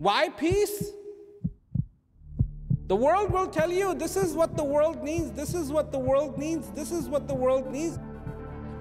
Why peace? The world will tell you this is what the world needs, this is what the world needs, this is what the world needs.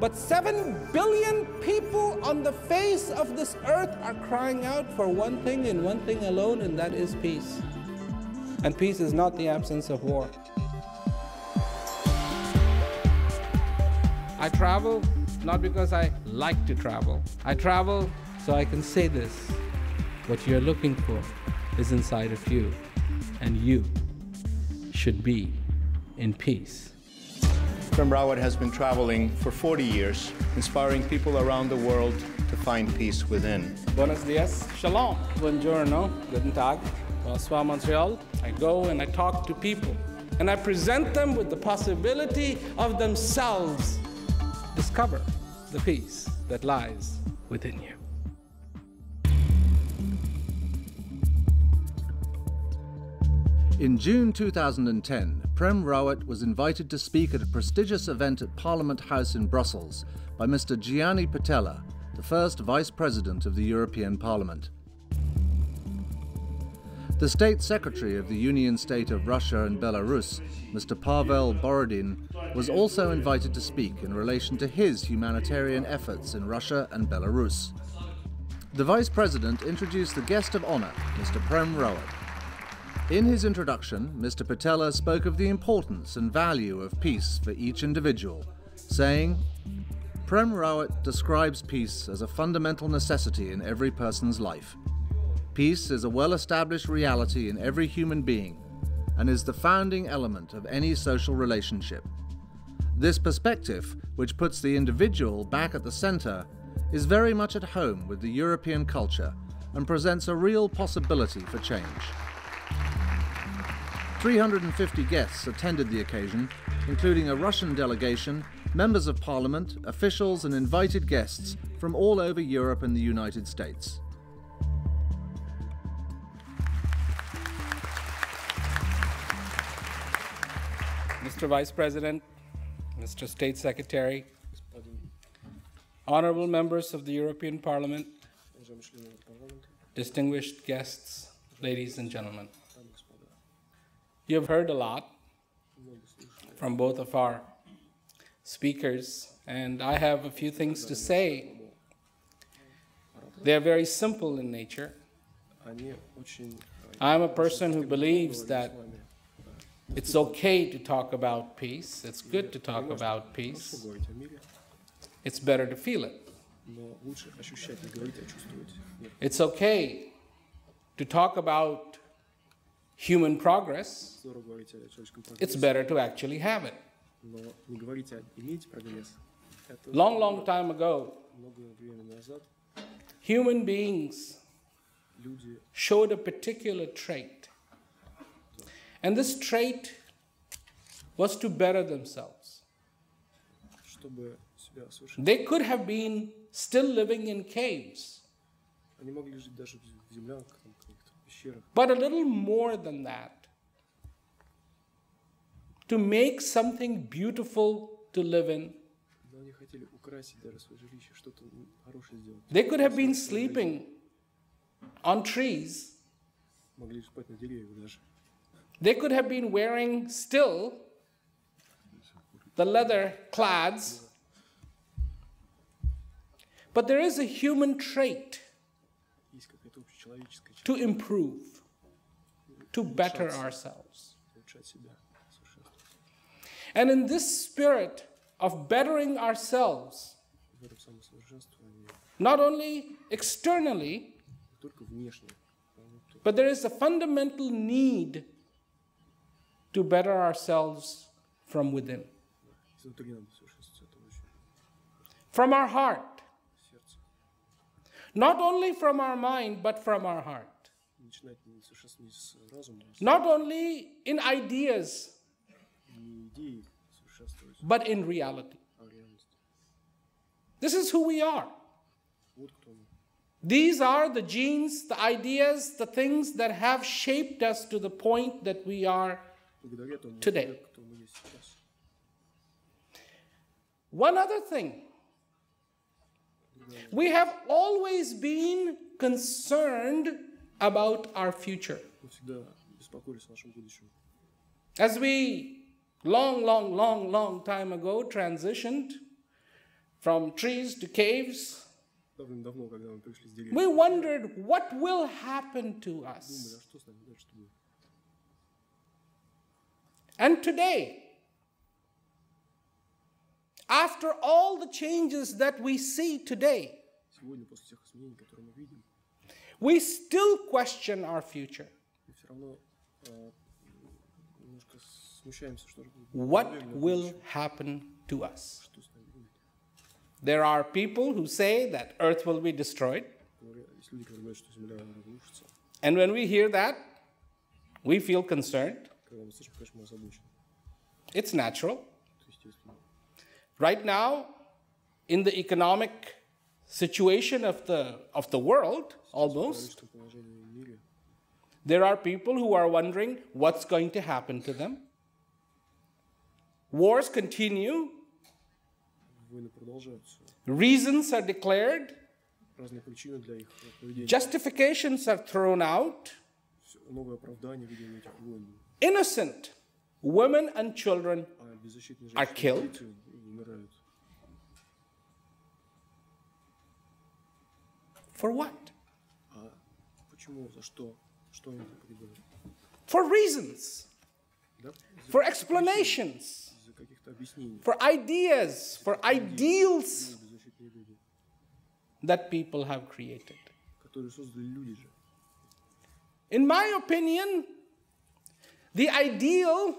But 7 billion people on the face of this earth are crying out for one thing and one thing alone, and that is peace. And peace is not the absence of war. I travel not because I like to travel. I travel so I can say this. What you're looking for is inside of you, and you should be in peace. Prem Rawat has been traveling for 40 years, inspiring people around the world to find peace within. Buenos dias, shalom, buongiorno, guten tag, bonsoir Montreal. I go and I talk to people, and I present them with the possibility of themselves discover the peace that lies within you. In June 2010, Prem Rawat was invited to speak at a prestigious event at Parliament House in Brussels by Mr. Gianni Pittella, the first Vice President of the European Parliament. The State Secretary of the Union State of Russia and Belarus, Mr. Pavel Borodin, was also invited to speak in relation to his humanitarian efforts in Russia and Belarus. The Vice President introduced the guest of honor, Mr. Prem Rawat. In his introduction, Mr. Pittella spoke of the importance and value of peace for each individual, saying, "Prem Rawat describes peace as a fundamental necessity in every person's life. Peace is a well-established reality in every human being and is the founding element of any social relationship. This perspective, which puts the individual back at the center, is very much at home with the European culture and presents a real possibility for change." 350 guests attended the occasion, including a Russian delegation, members of parliament, officials and invited guests from all over Europe and the United States. Mr. Vice President, Mr. State Secretary, honorable members of the European Parliament, distinguished guests, ladies and gentlemen. You have heard a lot from both of our speakers, and I have a few things to say. They are very simple in nature. I am a person who believes that it's okay to talk about peace. It's good to talk about peace. It's better to feel it. It's okay to talk about human progress. It's better to actually have it. Long time ago, human beings showed a particular trait. And this trait was to better themselves. They could have been still living in caves, but a little more than that, to make something beautiful to live in. They could have been sleeping on trees. They could have been wearing still the leather clads. But there is a human trait to improve, to better ourselves. And in this spirit of bettering ourselves, not only externally, but there is a fundamental need to better ourselves from within. From our heart. Not only from our mind, but from our heart. Not only in ideas, but in reality. This is who we are. These are the genes, the ideas, the things that have shaped us to the point that we are today. One other thing. We have always been concerned about our future. Мы всегда беспокоились о нашем будущем. As we long time ago transitioned from trees to caves, Давным-давно, когда мы пришли с деревьев, we wondered what will happen to думали, us. а что с нами дальше будет? And today, after all the changes that we see today, Сегодня, после всех изменений, которые мы видим, we still question our future. мы все равно немножко смущаемся, что же будет. What Наверное, will будущее. happen to us? Что с нами будет? There are people who say that earth will be destroyed. Есть люди, которые говорят, что Земля разрушится. And when we hear that, we feel concerned. Когда мы слышим, конечно, мы озабочены. It's natural. Это естественно. Right now, in the economic situation of the world, В almost, экономическом положении в мире there are people who are wondering what's going to happen to them. Wars continue. войны продолжаются. Reasons are declared. Разные причины для их поведения. Justifications are thrown out. Новые оправдания, видимо, этих войн. Innocent women and children А беззащитные are женщины и killed. дети умирают. For what? А почему? За что? Что они так делают? For reasons, Да? for explanations, Из-за каких-то объяснений. for ideas, for ideals Беззащитные люди, that people have created. которые создали люди же. In my opinion, the ideal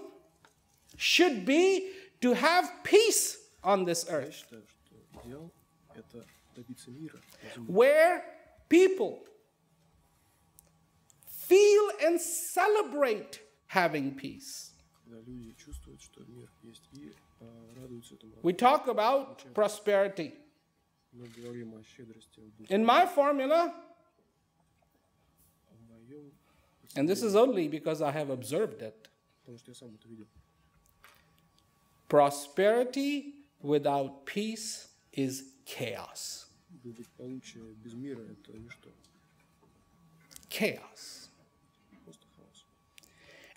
should be to have peace on this Я earth, считаю, что идеал — это добиться мира на земле, where people feel and celebrate having peace. когда люди чувствуют, что мир есть, и радуются этому. We talk about prosperity. Мы говорим о щедрости, о духе. In my formula, В моем, and this is only because I have observed it, потому что я сам это видел. prosperity without peace is chaos. Благополучие без мира — это ничто. Chaos. Просто хаос.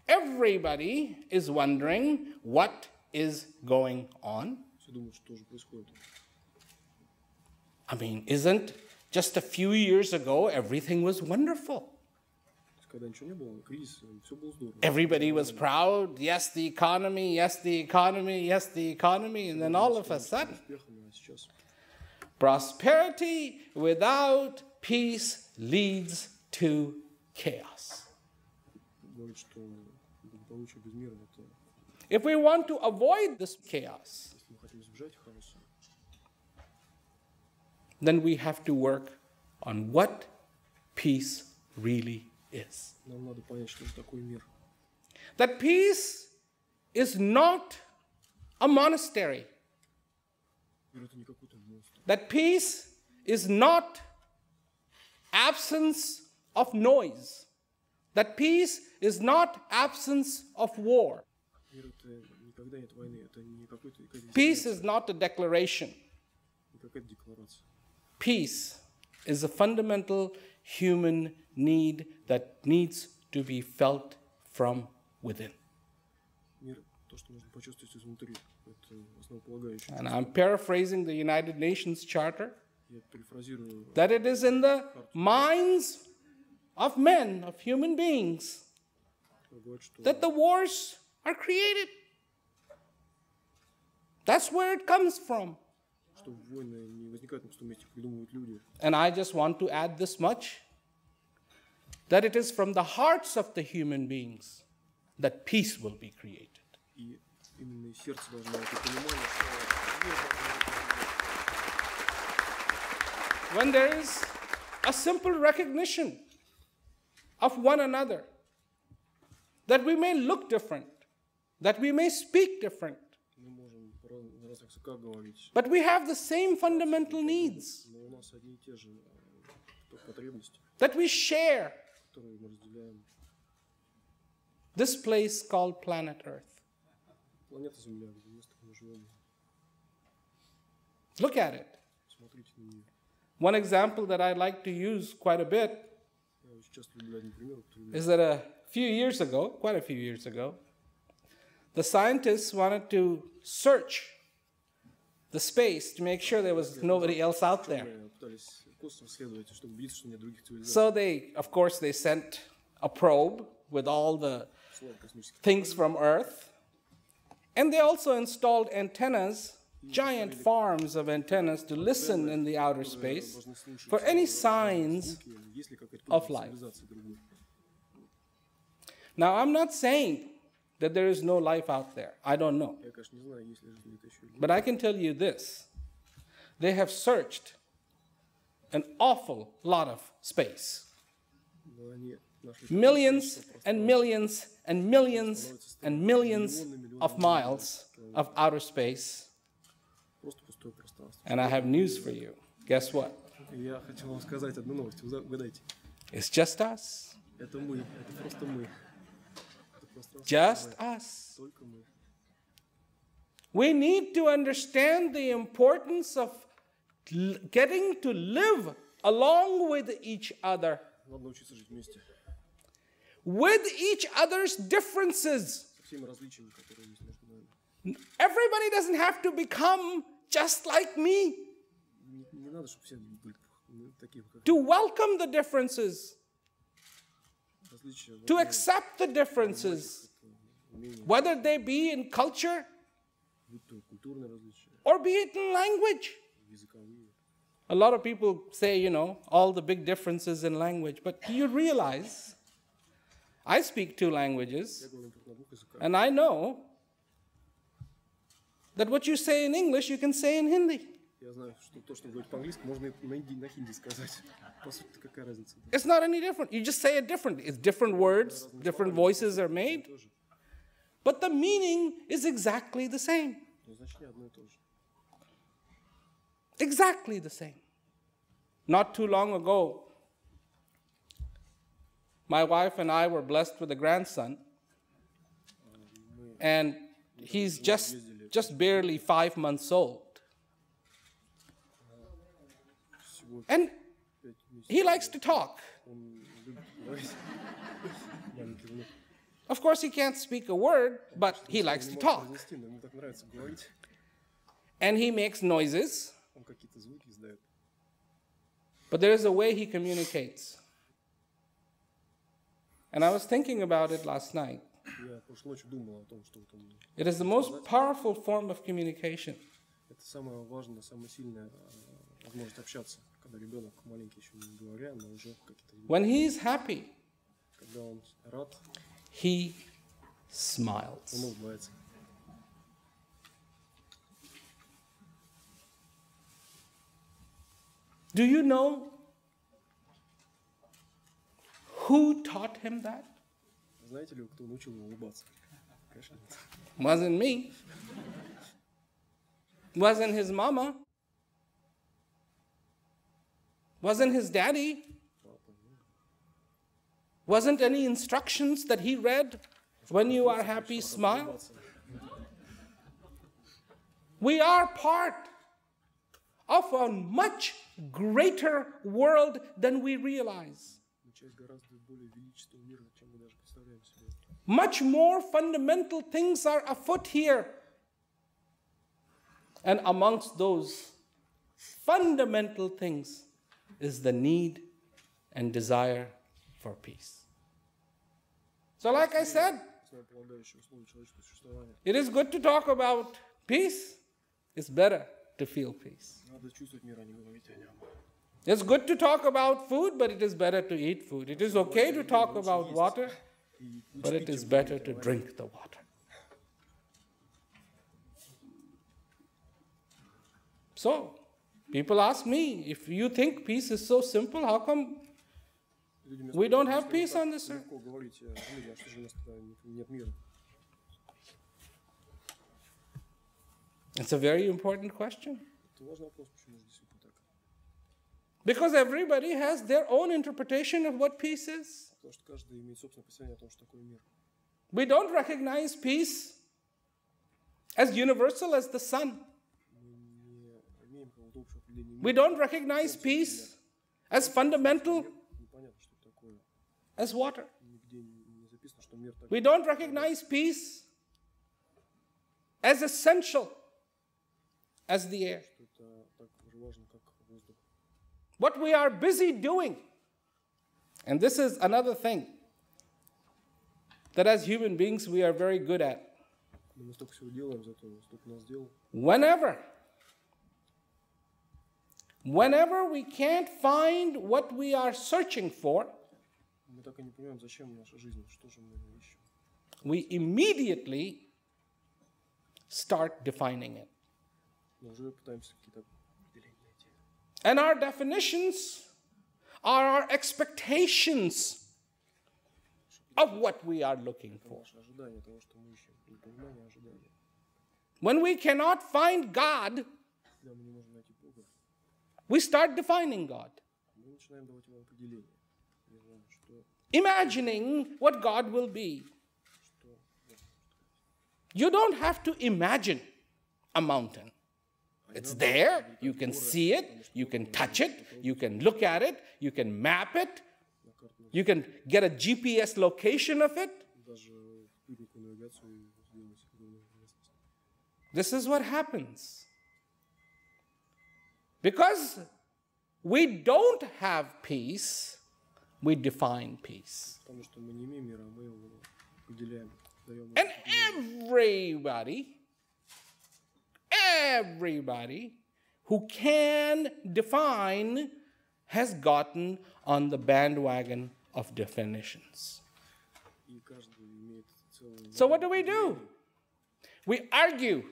Everybody is wondering what is going on. Все думают, что же происходит. I mean, isn't just a few years ago everything was wonderful? То есть, когда ничего не было, кризис, все было здорово. Everybody was proud. Yes, the economy, yes, the economy, yes, the economy. And then all of a sudden, Успехами, а сейчас prosperity without peace leads to chaos. говорят, что благополучие без мира — это If we want to avoid this chaos, если мы хотим избежать хаоса, then we have to work on what peace really is. нам надо понять, что это такой мир. That peace is not a monastery. Мир — это не какой-то монстр. That peace is not absence of noise. That peace is not absence of war. Мир — это никогда нет войны, это не какой-то Peace is not a declaration. не какая-то декларация. Peace is a fundamental human need that needs to be felt from within. Мир — то, что можно почувствовать изнутри, это основополагающее. And I'm paraphrasing the United Nations Charter, Я перефразирую, that it is in the minds of men, of human beings, говорит, что that the wars are created. That's where it comes from. что войны не возникают на пустом месте, придумывают люди. And I just want to add this much, that it is from the hearts of the human beings that peace will be created. И именно из сердца должно это понимание, что мир When there is a simple recognition of one another, that we may look different, that we may speak different, мы можем на разных языках говорить, but we have the same fundamental needs но у нас одни и те же потребности, that we share которые мы разделяем. this place called planet Earth. Планета Земля, место, где мы живем. Look at it. Смотрите на нее. One example that I like to use quite a bit Я очень часто люблю один пример, который is that a few years ago, quite a few years ago, the scientists wanted to search the space to make sure there was nobody else out there. пытались космос исследовать, чтобы убедиться, что нет других цивилизаций. So of course, they sent a probe with all the things from Earth. And they also installed antennas, giant farms of antennas to listen in the outer space for any signs of life. Now, I'm not saying that there is no life out there. I don't know. Я, конечно, не знаю, есть ли жизнь где-то еще. But I can tell you this. They have searched an awful lot of space. Но они нашли Millions and millions and millions and millions of miles of outer space. просто пустое пространство. And I have news for you. Guess what? И я хочу вам сказать одну новость. Вы угадайте. It's just us. Это мы. Это просто мы. Это пространство Just us. только мы. We need to understand the importance of getting to live along with each other, Надо научиться жить вместе. with each other's differences. Со всеми различиями, которые есть между нами. Everybody doesn't have to become just like me. Не надо, чтобы все были такие, как To welcome the differences, различия. to accept the differences, whether they be in culture Будь то культурные различия, or be it in language. языковые. A lot of people say, all the big differences in language, but do you realize I speak 2 languages, Я говорю только на 2 языках. and I know that what you say in English, you can say in Hindi. Я знаю, что то, что говорит по-английски, можно и на хинди сказать. По сути, какая разница? It's not any different. You just say it different. It's different words, different voices are made, Тоже. but the meaning is exactly the same. Но значение одно и то же. Exactly the same. Not too long ago, my wife and I were blessed with a grandson, and he's just barely 5 months old. And he likes to talk. Он любит говорить. Маленький внук. Of course, he can't speak a word, but he likes Он to не может talk. произнести, но ему так нравится говорить. And he makes noises, Он какие-то звуки издает. but there is a way he communicates. And I was thinking about it last night. Я прошлой ночью думал о том, что вот он... It is the most powerful form of communication. Это самое важное, самое сильное возможность общаться, когда ребенок маленький, еще не говоря, но уже какие-то... When he is happy, Когда он рад, he он smiles. улыбается. Do you know who taught him that? Знаете ли, кто научил его улыбаться? Конечно, нет. Wasn't me. Wasn't his mama. Wasn't his daddy. Wasn't any instructions that he read. When you are happy, smile. We are part of a much greater world than we realize. Мы часть гораздо более величественного мира, чем мы даже представляем себе. Much more fundamental things are afoot here. And amongst those fundamental things is the need and desire for peace. So, like I said, Основополагающее условие человеческого существования. it is good to talk about peace. It's better to feel peace. Надо чувствовать мир, а не говорить о нем. It's good to talk about food, but it is better to eat food. It is okay to talk about water, but it is better to drink the water. So, people ask me, if you think peace is so simple, how come Люди мне we спрашивают, don't have если peace так on this earth? легко говорить о мире, а что же у нас тогда нет мира? It's a very important question. Это важный вопрос, почему же действительно так. Because everybody has their own interpretation of what peace is. Потому что каждый имеет собственное представление о том, что такое мир. We don't recognize peace as universal as the sun. Мы не имеем какого-то общего определения We мира. don't recognize peace as fundamental Непонятно, что это такое. as water. Нигде не записано, что мир так We don't recognize peace as essential as the air. что это так же важно, как воздух. What we are busy doing, and this is another thing that as human beings we are very good at. Но мы столько всего делаем, зато столько нас дел. Whenever we can't find what we are searching for, Мы так и не понимаем, зачем наша жизнь, что же мы ищем. we immediately start defining it. Мы уже пытаемся какие-то определения найти. And our definitions are our expectations of what we are looking Это for. наше ожидание того, что мы ищем. И понимание ожидания. When we cannot find God, Когда мы не можем найти Бога, we start defining God, мы начинаем давать ему определение. Не знаем, что imagining what God will be. You don't have to imagine a mountain. It's there, you can see it, you can touch it, you can look at it, you can map it, you can get a GPS location of it. даже спутниковую навигацию сделать в нужной местности. This is what happens. Because we don't have peace, we define peace. Потому что мы не имеем мира, мы его определяем, даем ему And определение. everybody who can define has gotten on the bandwagon of definitions. И каждый имеет целую... So what do? We argue.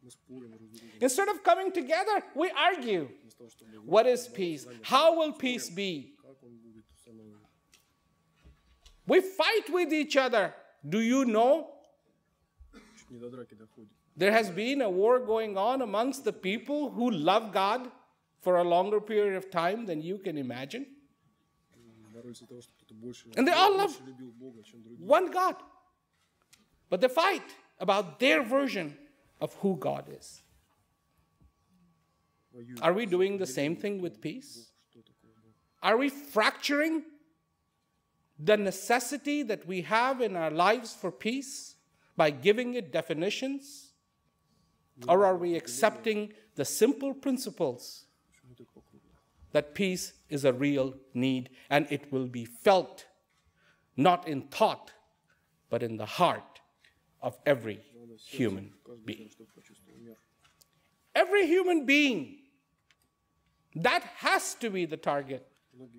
Мы спорим друг с другом. Instead of coming together, we argue. Вместо того, чтобы What is peace? How will peace be? как он будет установлен. We fight with each other. Do you know? Чуть не до драки доходит. There has been a war going on amongst the people who love God for a longer period of time than you can imagine. Боролись из-за того, что кто-то больше And they all love любил Бога, чем другие. one God. But they fight about their version of who God is. Воюют. Are we doing the same thing with peace? Что такое Бог? Are we fracturing the necessity that we have in our lives for peace by giving it definitions? Or are we accepting the simple principles Почему так по кругу? that peace is a real need and it will be felt not in thought but in the heart of every Надо сердце human каждый being? день, чтобы почувствовал мир. Every human being, that has to be the target.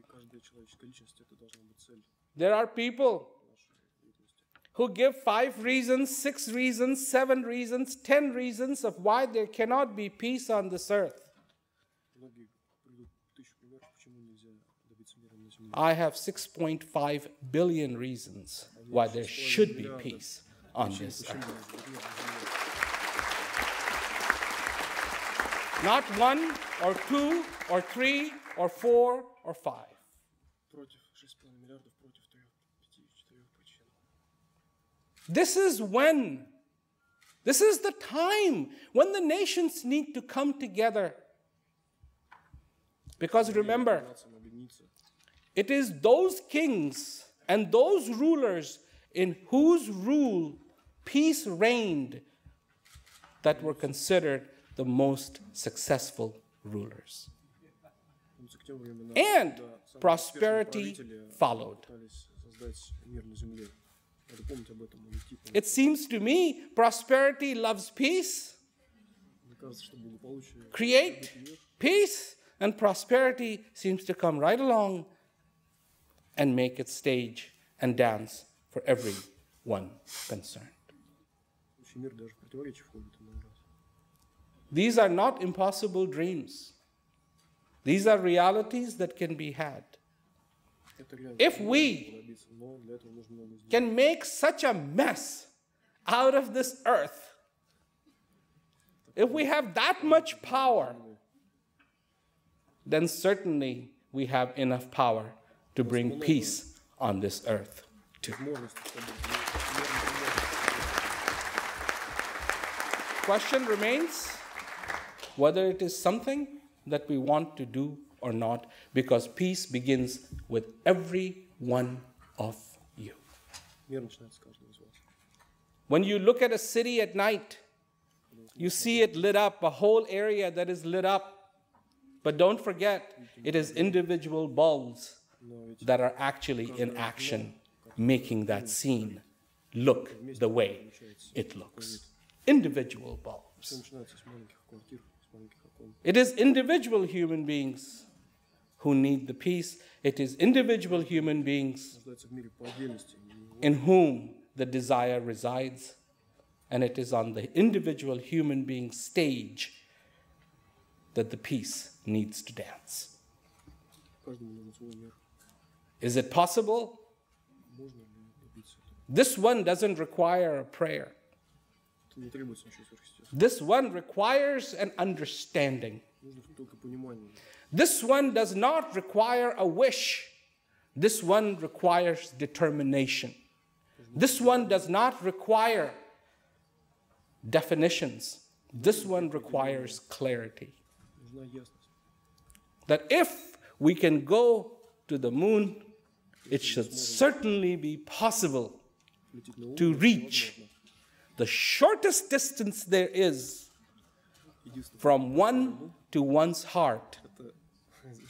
Каждая человеческая личность, это должна быть цель There are people нашей деятельности. who give 5 reasons, 6 reasons, 7 reasons, 10 reasons of why there cannot be peace on this earth. Многие придут 1000 примеров, почему нельзя добиться мира на земле. I have 6.5 billion reasons why there should be peace on this Почему earth. мир на земле? Not 1 or 2 or 3 or 4 or 5. Против 6,5 миллиардов, против 3, 5, 4 причин. This is the time when the nations need to come together. Because remember, Нациям объединиться. it is those kings and those rulers in whose rule peace reigned that were considered the most successful rulers. Помните, к тем временам, And когда самые prosperity успешные правители followed. пытались создать мир на земле. Надо помнить об этом и идти по It seems to me prosperity loves peace, Мне кажется, что благополучие create peace, and prosperity seems to come right along and make its stage and dance for everyone concerned. Общий мир даже в противоречие входит иной раз. These are not impossible dreams. These are realities that can be had. Это реально If we добиться, но для этого нужно много сделать. can make such a mess out of this earth, if we have that much power, then certainly we have enough power to bring peace on this earth too. Возможности, чтобы мир на земле. Question remains whether it is something that we want to do or not, because peace begins with every one of you. Мир начинается с каждого из вас. When you look at a city at night, you see it lit up, a whole area that is lit up. But don't forget, it is individual bulbs that are actually in action, making that scene look the way it looks. Individual bulbs. Все начинается с маленьких квартир, с маленьких окон. It is individual human beings who need the peace. It is individual human beings Нуждаются в мире по отдельности. in whom the desire resides. And it is on the individual human being stage that the peace needs to dance. Каждому нужен свой мир. Is it possible? Можно ли добиться этого? This one doesn't require a prayer. Это не требуется ничего сверхъестественного. This one requires an understanding. Нужно только понимание. This one does not require a wish. This one requires determination. This one does not require definitions. This one requires clarity. Нужна ясность. That if we can go to the moon, it should certainly be possible Лететь на to Луну reach the shortest distance there is from one to one's heart это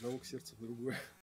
звонок сердца в другое.